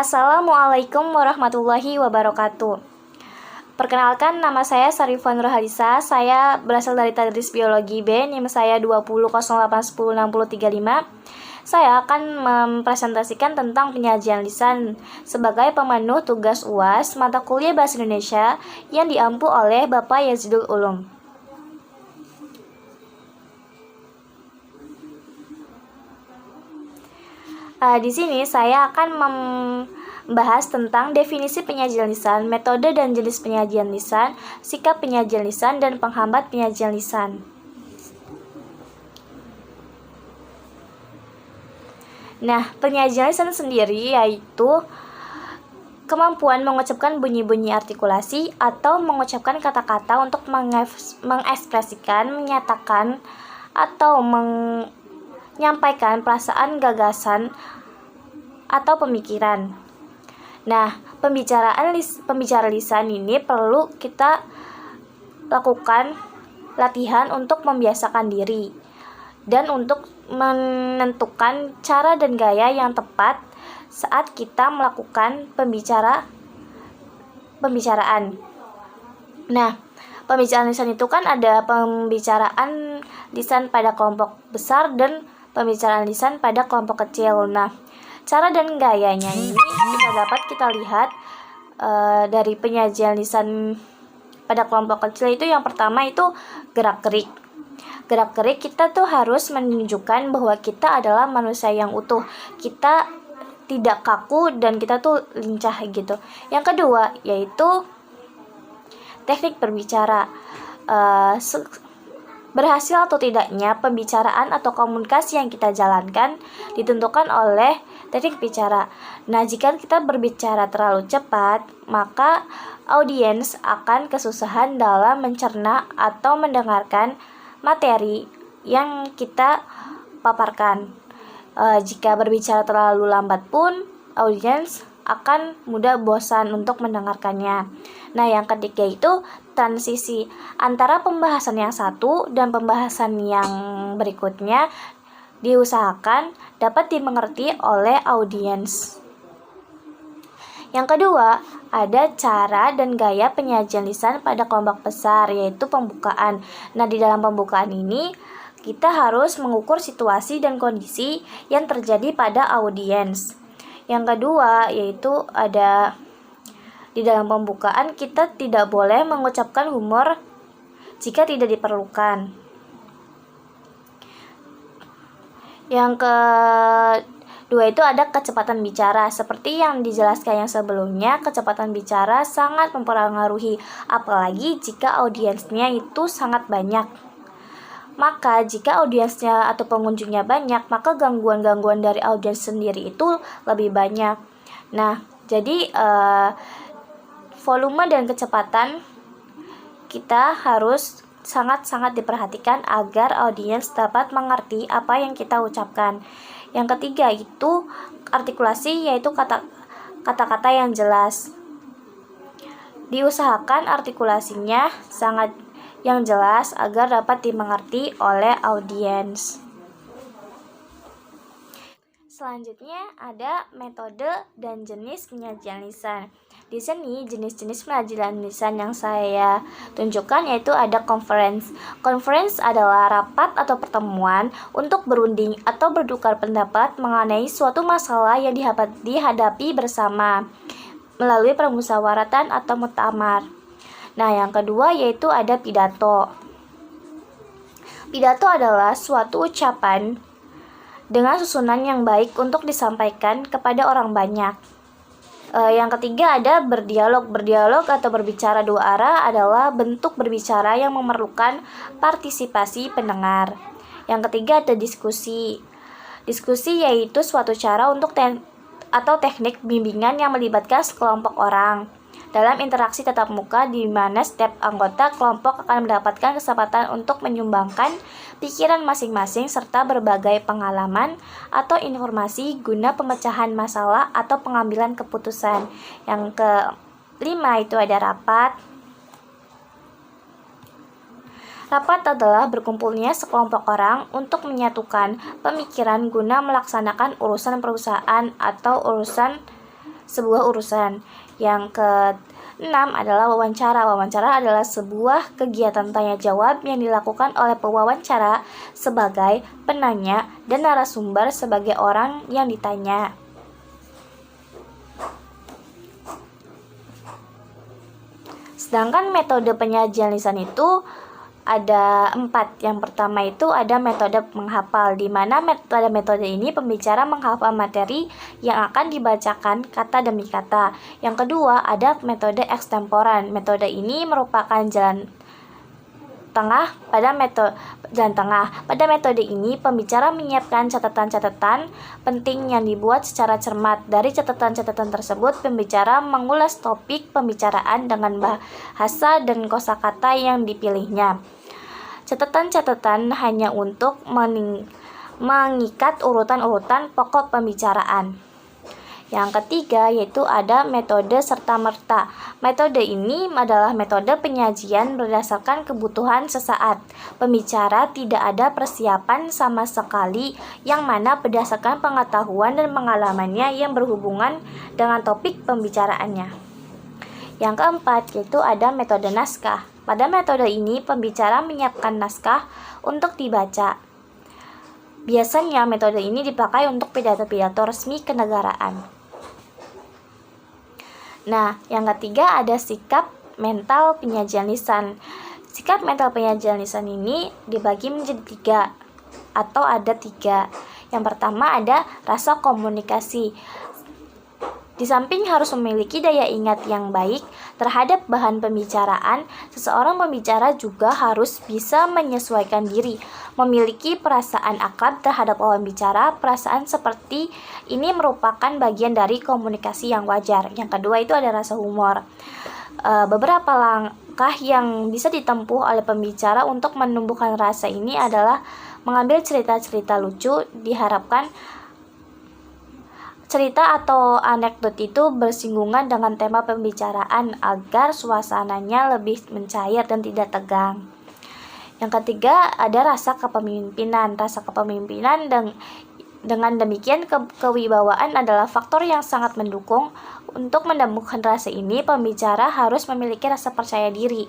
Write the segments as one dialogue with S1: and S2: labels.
S1: Assalamualaikum warahmatullahi wabarakatuh. Perkenalkan, nama saya Sarifah Nurhalisa. Saya berasal dari Tadris Biologi B, NIM saya 2008106035. Saya akan mempresentasikan tentang penyajian lisan sebagai pemenuh tugas UAS mata kuliah Bahasa Indonesia yang diampu oleh Bapak Yazidul Ulum. Di sini saya akan membahas tentang definisi penyajian lisan, metode dan jenis penyajian lisan, sikap penyajian lisan, dan penghambat penyajian lisan. Nah, penyajian lisan sendiri yaitu kemampuan mengucapkan bunyi-bunyi artikulasi atau mengucapkan kata-kata untuk mengekspresikan, menyatakan, atau menyampaikan perasaan, gagasan, atau pemikiran. Nah, pembicara lisan ini perlu kita lakukan latihan untuk membiasakan diri dan untuk menentukan cara dan gaya yang tepat saat kita melakukan pembicaraan. Nah, pembicaraan lisan itu kan ada pembicaraan lisan pada kelompok besar dan pembicaraan lisan pada kelompok kecil. Nah, cara dan gayanya ini dapat kita lihat dari penyajian lisan pada kelompok kecil itu. Yang pertama itu gerak-gerik. Gerak-gerik kita tuh harus menunjukkan bahwa kita adalah manusia yang utuh. Kita tidak kaku dan kita tuh lincah gitu. Yang kedua yaitu teknik berbicara. Berhasil atau tidaknya pembicaraan atau komunikasi yang kita jalankan ditentukan oleh teknik bicara. Nah, jika kita berbicara terlalu cepat, maka audiens akan kesusahan dalam mencerna atau mendengarkan materi yang kita paparkan. Jika berbicara terlalu lambat pun, audiens akan mudah bosan untuk mendengarkannya. Nah, yang ketiga itu transisi antara pembahasan yang satu dan pembahasan yang berikutnya diusahakan dapat dimengerti oleh audiens. Yang kedua, ada cara dan gaya penyajian lisan pada kelompok besar, yaitu pembukaan. Nah, di dalam pembukaan ini kita harus mengukur situasi dan kondisi yang terjadi pada audiens. Yang kedua yaitu ada di dalam pembukaan kita tidak boleh mengucapkan humor jika tidak diperlukan. Yang kedua itu ada kecepatan bicara. Seperti yang dijelaskan yang sebelumnya, kecepatan bicara sangat mempengaruhi, apalagi jika audiensnya itu sangat banyak. Maka jika audiensnya atau pengunjungnya banyak, maka gangguan-gangguan dari audiens sendiri itu lebih banyak. Nah, jadi volume dan kecepatan kita harus sangat-sangat diperhatikan agar audiens dapat mengerti apa yang kita ucapkan. Yang ketiga itu artikulasi, yaitu kata-kata yang jelas. Diusahakan artikulasinya sangat yang jelas agar dapat dimengerti oleh audiens. Selanjutnya ada metode dan jenis penyajian lisan. Di sini jenis-jenis penyajian lisan yang saya tunjukkan yaitu ada conference. Conference adalah rapat atau pertemuan untuk berunding atau bertukar pendapat mengenai suatu masalah yang dihadapi bersama melalui permusyawaratan atau muktamar. Nah, yang kedua yaitu ada pidato. Pidato adalah suatu ucapan dengan susunan yang baik untuk disampaikan kepada orang banyak. Yang ketiga ada berdialog. Berdialog atau berbicara dua arah adalah bentuk berbicara yang memerlukan partisipasi pendengar. Yang ketiga ada diskusi. Diskusi yaitu suatu cara untuk atau teknik bimbingan yang melibatkan sekelompok orang dalam interaksi tatap muka, di mana setiap anggota kelompok akan mendapatkan kesempatan untuk menyumbangkan pikiran masing-masing serta berbagai pengalaman atau informasi guna pemecahan masalah atau pengambilan keputusan. Yang kelima itu ada rapat. Rapat adalah berkumpulnya sekelompok orang untuk menyatukan pemikiran guna melaksanakan urusan perusahaan atau urusan sebuah urusan. Yang keenam adalah wawancara. Wawancara adalah sebuah kegiatan tanya jawab yang dilakukan oleh pewawancara sebagai penanya dan narasumber sebagai orang yang ditanya. Sedangkan metode penyajian lisan itu ada 4. Yang pertama itu ada metode menghafal, di mana pada metode ini pembicara menghafal materi yang akan dibacakan kata demi kata. Yang kedua ada metode ekstemporan. Metode ini merupakan jalan tengah. Pada metode ini pembicara menyiapkan catatan-catatan penting yang dibuat secara cermat. Dari catatan-catatan tersebut pembicara mengulas topik pembicaraan dengan bahasa dan kosakata yang dipilihnya. Catatan-catatan hanya untuk mengikat urutan-urutan pokok pembicaraan. Yang ketiga yaitu ada metode serta-merta. Metode ini adalah metode penyajian berdasarkan kebutuhan sesaat. Pembicara tidak ada persiapan sama sekali, yang mana berdasarkan pengetahuan dan pengalamannya yang berhubungan dengan topik pembicaraannya. Yang keempat yaitu ada metode naskah. Pada metode ini pembicara menyiapkan naskah untuk dibaca. Biasanya metode ini dipakai untuk pidato-pidato resmi kenegaraan. Nah, yang ketiga ada sikap mental penyajian lisan. Sikap mental penyajian lisan ini dibagi menjadi 3 atau ada 3. Yang pertama ada rasa komunikasi. Di samping harus memiliki daya ingat yang baik terhadap bahan pembicaraan, seseorang pembicara juga harus bisa menyesuaikan diri, memiliki perasaan akrab terhadap lawan bicara. Perasaan seperti ini merupakan bagian dari komunikasi yang wajar. Yang kedua itu ada rasa humor. Beberapa langkah yang bisa ditempuh oleh pembicara untuk menumbuhkan rasa ini adalah mengambil cerita-cerita lucu. Diharapkan cerita atau anekdot itu bersinggungan dengan tema pembicaraan agar suasananya lebih mencair dan tidak tegang. Yang ketiga ada rasa kepemimpinan. Rasa kepemimpinan dengan demikian kewibawaan adalah faktor yang sangat mendukung. Untuk menumbuhkan rasa ini pembicara harus memiliki rasa percaya diri.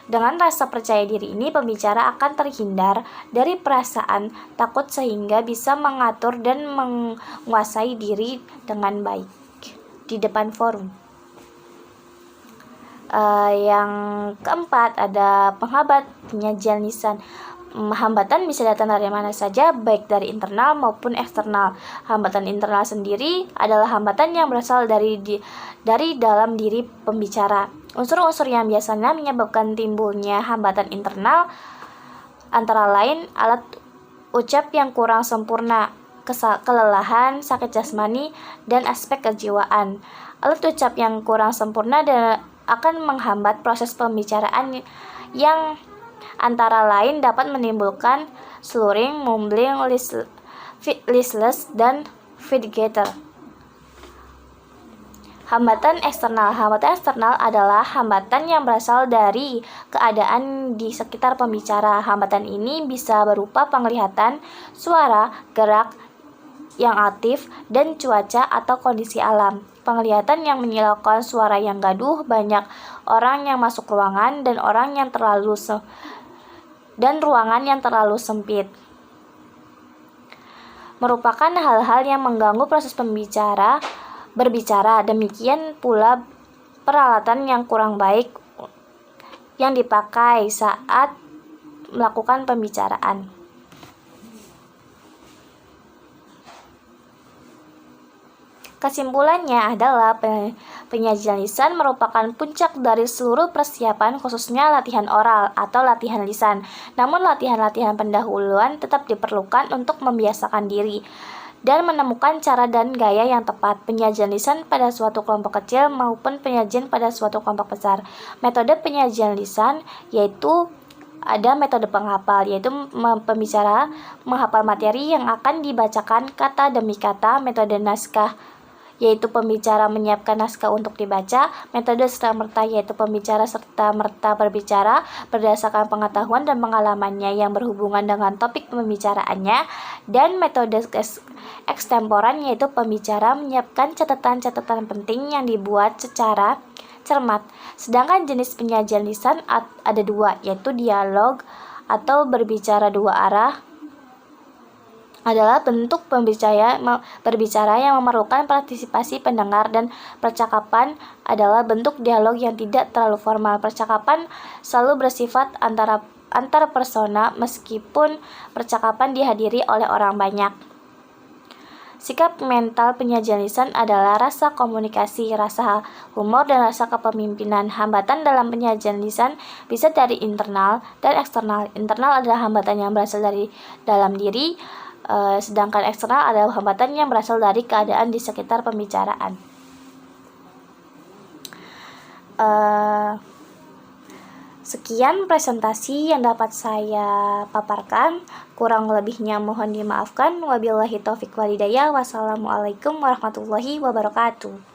S1: Dengan rasa percaya diri ini pembicara akan terhindar dari perasaan takut sehingga bisa mengatur dan menguasai diri dengan baik di depan forum. Yang keempat ada penghambat penyajian lisan. Hambatan bisa datang dari mana saja, baik dari internal maupun eksternal. Hambatan internal sendiri adalah hambatan yang berasal dari dalam diri pembicara. Unsur-unsur yang biasanya menyebabkan timbulnya hambatan internal antara lain alat ucap yang kurang sempurna, kelelahan, sakit jasmani, dan aspek kejiwaan. Alat ucap yang kurang sempurna akan menghambat proses pembicaraan yang antara lain dapat menimbulkan slurring, mumbling, listless, dan fidgeter. Hambatan eksternal. Hambatan eksternal adalah hambatan yang berasal dari keadaan di sekitar pembicara. Hambatan ini bisa berupa penglihatan, suara, gerak yang aktif, dan cuaca atau kondisi alam. Penglihatan yang menyilaukan, suara yang gaduh, banyak orang yang masuk ruangan, dan ruangan yang terlalu sempit merupakan hal-hal yang mengganggu proses berbicara. Demikian pula peralatan yang kurang baik yang dipakai saat melakukan pembicaraan. Kesimpulannya adalah penyajian lisan merupakan puncak dari seluruh persiapan, khususnya latihan oral atau latihan lisan. Namun latihan-latihan pendahuluan tetap diperlukan untuk membiasakan diri dan menemukan cara dan gaya yang tepat. Penyajian lisan pada suatu kelompok kecil maupun penyajian pada suatu kelompok besar. Metode penyajian lisan yaitu ada metode penghafal, yaitu pembicara menghafal materi yang akan dibacakan kata demi kata. Metode naskah yaitu pembicara menyiapkan naskah untuk dibaca. Metode serta-merta, yaitu pembicara serta-merta berbicara berdasarkan pengetahuan dan pengalamannya yang berhubungan dengan topik pembicaraannya. Dan metode ekstemporan, yaitu pembicara menyiapkan catatan-catatan penting yang dibuat secara cermat. Sedangkan jenis penyajian lisan ada dua, yaitu dialog atau berbicara dua arah adalah bentuk berbicara yang memerlukan partisipasi pendengar, dan percakapan adalah bentuk dialog yang tidak terlalu formal. Percakapan selalu bersifat antar persona meskipun percakapan dihadiri oleh orang banyak. Sikap mental penyajian lisan adalah rasa komunikasi, rasa humor, dan rasa kepemimpinan. Hambatan dalam penyajian lisan bisa dari internal dan eksternal. Internal adalah hambatan yang berasal dari dalam diri, sedangkan eksternal adalah hambatan yang berasal dari keadaan di sekitar pembicaraan. Sekian presentasi yang dapat saya paparkan. Kurang lebihnya mohon dimaafkan. Wabillahi taufiq walhidayah. Wassalamualaikum warahmatullahi wabarakatuh.